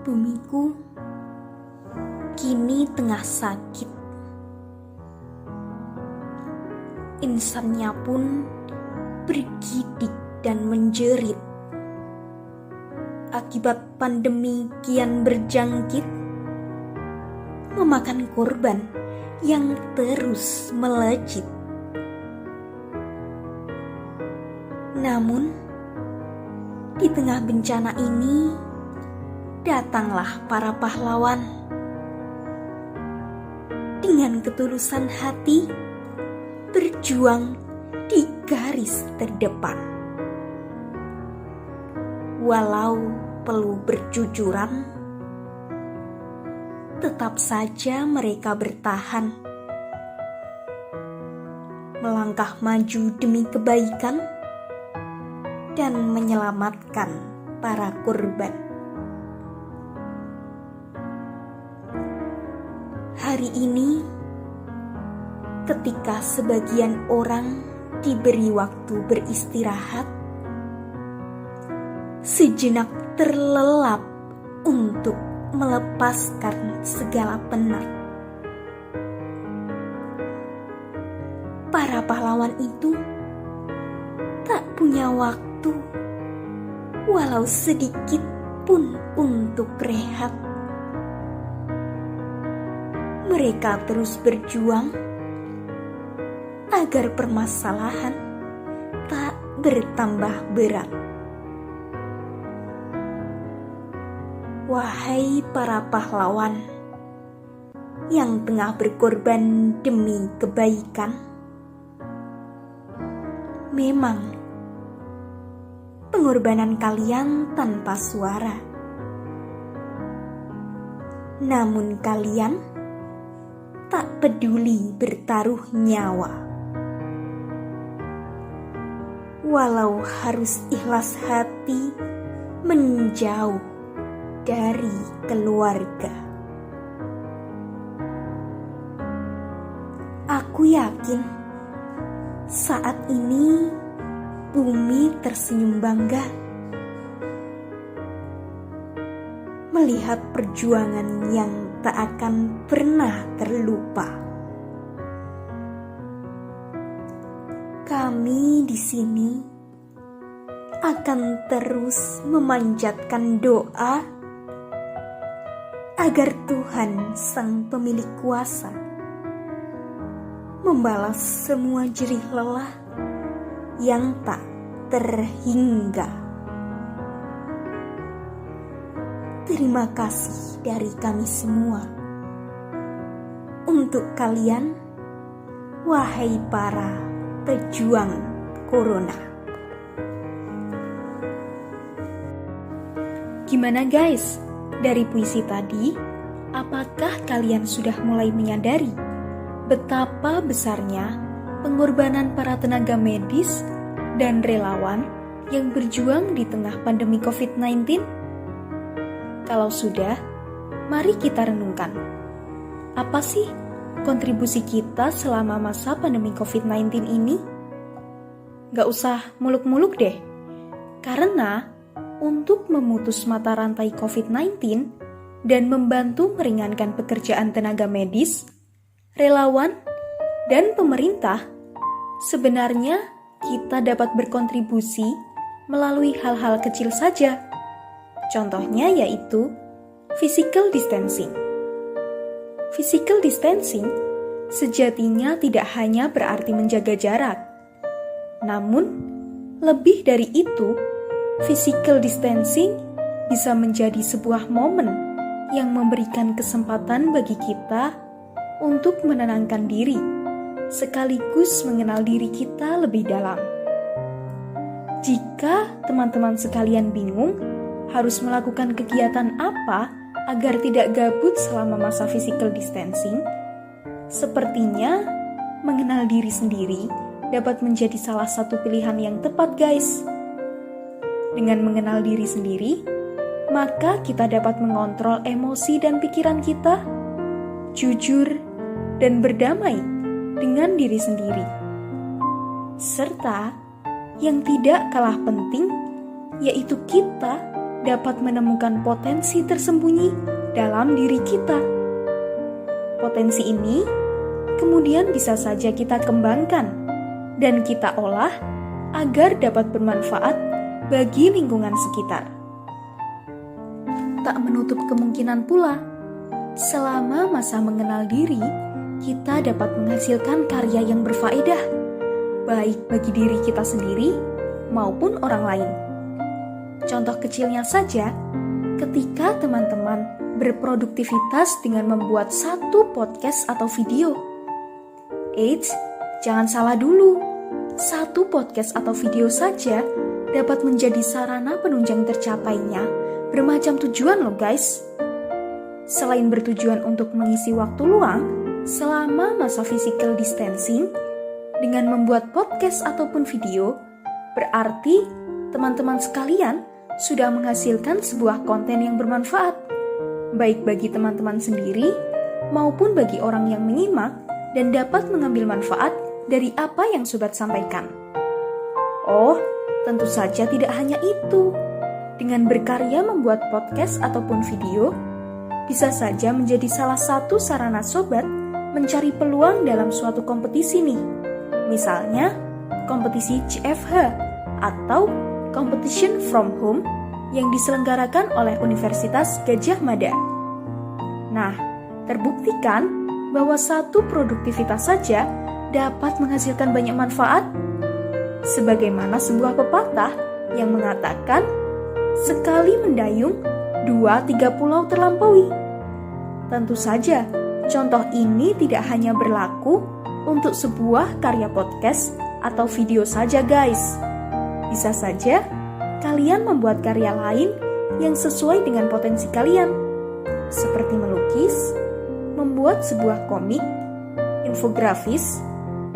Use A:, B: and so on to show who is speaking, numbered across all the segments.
A: Bumiku kini tengah sakit. Insannya pun bergidik dan menjerit. Akibat pandemi kian berjangkit, memakan korban yang terus melejit. Namun, di tengah bencana ini, datanglah para pahlawan. Dengan ketulusan hati, berjuang di garis terdepan. Walau perlu berjujuran, tetap saja mereka bertahan. Melangkah maju demi kebaikan dan menyelamatkan para korban. Hari ini, ketika sebagian orang diberi waktu beristirahat, sejenak terlelap untuk melepaskan segala penat. Para pahlawan itu tak punya waktu, walau sedikit pun untuk rehat. Mereka terus berjuang agar permasalahan tak bertambah berat. Wahai para pahlawan yang tengah berkorban demi kebaikan, memang pengorbanan kalian tanpa suara. Namun kalian tak peduli bertaruh nyawa. Walau harus ikhlas hati menjauh dari keluarga. Aku yakin saat ini bumi tersenyum bangga melihat perjuangan yang tak akan pernah terlupa. Kami di sini akan terus memanjatkan doa agar Tuhan Sang Pemilik Kuasa membalas semua jerih lelah yang tak terhingga. Terima kasih dari kami semua untuk kalian, wahai para pejuang corona. Gimana guys? Dari puisi tadi, apakah kalian sudah mulai menyadari betapa besarnya pengorbanan para tenaga medis dan relawan yang berjuang di tengah pandemi COVID-19? Kalau sudah, mari kita renungkan. Apa sih kontribusi kita selama masa pandemi COVID-19 ini? Gak usah muluk-muluk deh, karena untuk memutus mata rantai COVID-19 dan membantu meringankan pekerjaan tenaga medis, relawan, dan pemerintah, sebenarnya kita dapat berkontribusi melalui hal-hal kecil saja. Contohnya yaitu physical distancing. Physical distancing sejatinya tidak hanya berarti menjaga jarak. Namun, lebih dari itu, physical distancing bisa menjadi sebuah momen yang memberikan kesempatan bagi kita untuk menenangkan diri, sekaligus mengenal diri kita lebih dalam. Jika teman-teman sekalian bingung harus melakukan kegiatan apa agar tidak gabut selama masa physical distancing, sepertinya mengenal diri sendiri dapat menjadi salah satu pilihan yang tepat guys. Dengan mengenal diri sendiri, maka kita dapat mengontrol emosi dan pikiran kita, jujur, dan berdamai dengan diri sendiri. Serta, yang tidak kalah penting, yaitu kita dapat menemukan potensi tersembunyi dalam diri kita. Potensi ini kemudian bisa saja kita kembangkan dan kita olah agar dapat bermanfaat bagi lingkungan sekitar. Tak menutup kemungkinan pula, selama masa mengenal diri, kita dapat menghasilkan karya yang berfaedah, baik bagi diri kita sendiri maupun orang lain. Contoh kecilnya saja, ketika teman-teman berproduktivitas dengan membuat satu podcast atau video. Eits, jangan salah dulu. Satu podcast atau video saja dapat menjadi sarana penunjang tercapainya bermacam tujuan loh guys. Selain bertujuan untuk mengisi waktu luang selama masa physical distancing, dengan membuat podcast ataupun video, berarti teman-teman sekalian sudah menghasilkan sebuah konten yang bermanfaat, baik bagi teman-teman sendiri maupun bagi orang yang menyimak dan dapat mengambil manfaat dari apa yang sobat sampaikan. Oh, tentu saja tidak hanya itu. Dengan berkarya membuat podcast ataupun video, bisa saja menjadi salah satu sarana sobat mencari peluang dalam suatu kompetisi nih. Misalnya, kompetisi CFH atau Competition from Home yang diselenggarakan oleh Universitas Gadjah Mada. Nah, terbuktikan bahwa satu produktivitas saja dapat menghasilkan banyak manfaat. Sebagaimana sebuah pepatah yang mengatakan, sekali mendayung, 2-3 pulau terlampaui. Tentu saja, contoh ini tidak hanya berlaku untuk sebuah karya podcast atau video saja guys. Bisa saja kalian membuat karya lain yang sesuai dengan potensi kalian, seperti melukis, membuat sebuah komik, infografis,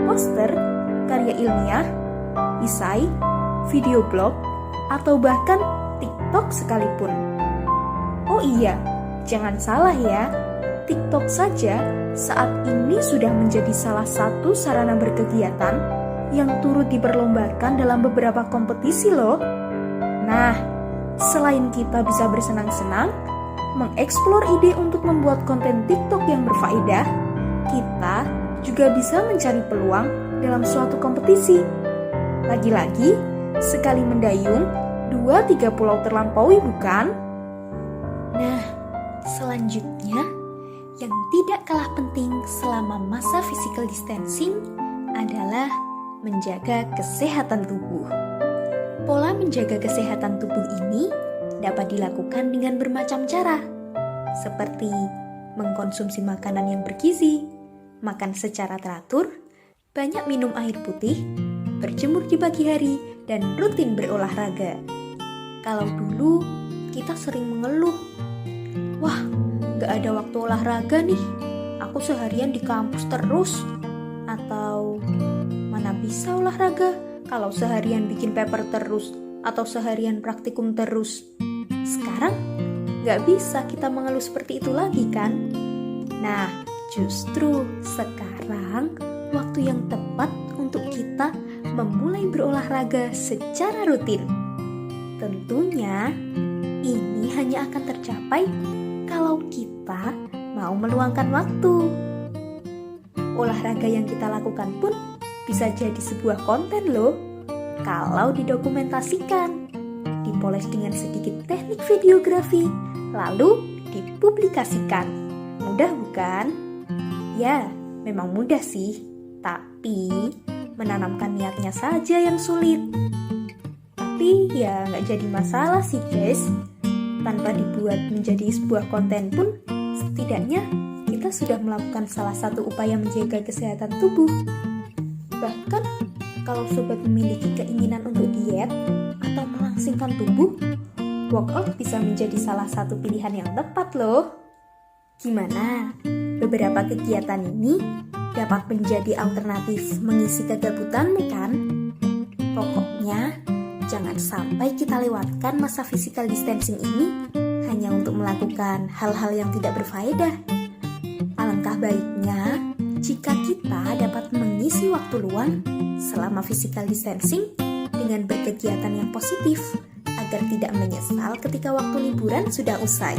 A: poster, karya ilmiah, esai, video blog, atau bahkan TikTok sekalipun. Oh iya, jangan salah ya, TikTok saja saat ini sudah menjadi salah satu sarana berkegiatan yang turut diperlombakan dalam beberapa kompetisi loh. Nah, selain kita bisa bersenang-senang, mengeksplor ide untuk membuat konten TikTok yang berfaedah, kita juga bisa mencari peluang dalam suatu kompetisi. Lagi-lagi, sekali mendayung, 2-3 pulau terlampaui bukan? Nah, selanjutnya, yang tidak kalah penting selama masa physical distancing adalah menjaga kesehatan tubuh. Pola menjaga kesehatan tubuh ini dapat dilakukan dengan bermacam cara, seperti mengkonsumsi makanan yang bergizi, makan secara teratur, banyak minum air putih, berjemur di pagi hari, dan rutin berolahraga. Kalau dulu kita sering mengeluh, wah, gak ada waktu olahraga nih, aku seharian di kampus terus. Atau, mana bisa olahraga kalau seharian bikin paper terus, atau seharian praktikum terus. Sekarang, gak bisa kita mengeluh seperti itu lagi kan? Nah, justru sekarang waktu yang tepat untuk kita memulai berolahraga secara rutin. Tentunya, ini hanya akan tercapai kalau kita mau meluangkan waktu. Olahraga yang kita lakukan pun bisa jadi sebuah konten loh, kalau didokumentasikan, dipoles dengan sedikit teknik videografi, lalu dipublikasikan. Mudah bukan? Ya, memang mudah sih, tapi menanamkan niatnya saja yang sulit. Tapi ya nggak jadi masalah sih guys. Tanpa dibuat menjadi sebuah konten pun, setidaknya kita sudah melakukan salah satu upaya menjaga kesehatan tubuh. Bahkan, kalau sobat memiliki keinginan untuk diet atau melangsingkan tubuh, workout bisa menjadi salah satu pilihan yang tepat loh. Gimana? Beberapa kegiatan ini dapat menjadi alternatif mengisi kegabutanmu kan? Pokoknya, jangan sampai kita lewatkan masa physical distancing ini hanya untuk melakukan hal-hal yang tidak berfaedah. Alangkah baiknya jika kita dapat mengisi waktu luang selama physical distancing dengan berkegiatan yang positif agar tidak menyesal ketika waktu liburan sudah usai.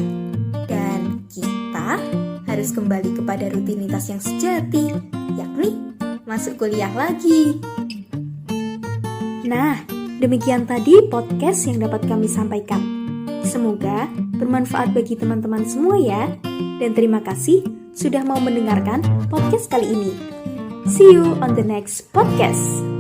A: Dan kita harus kembali kepada rutinitas yang sejati, yakni masuk kuliah lagi. Nah, demikian tadi podcast yang dapat kami sampaikan. Semoga bermanfaat bagi teman-teman semua ya. Dan terima kasih sudah mau mendengarkan podcast kali ini. See you on the next podcast.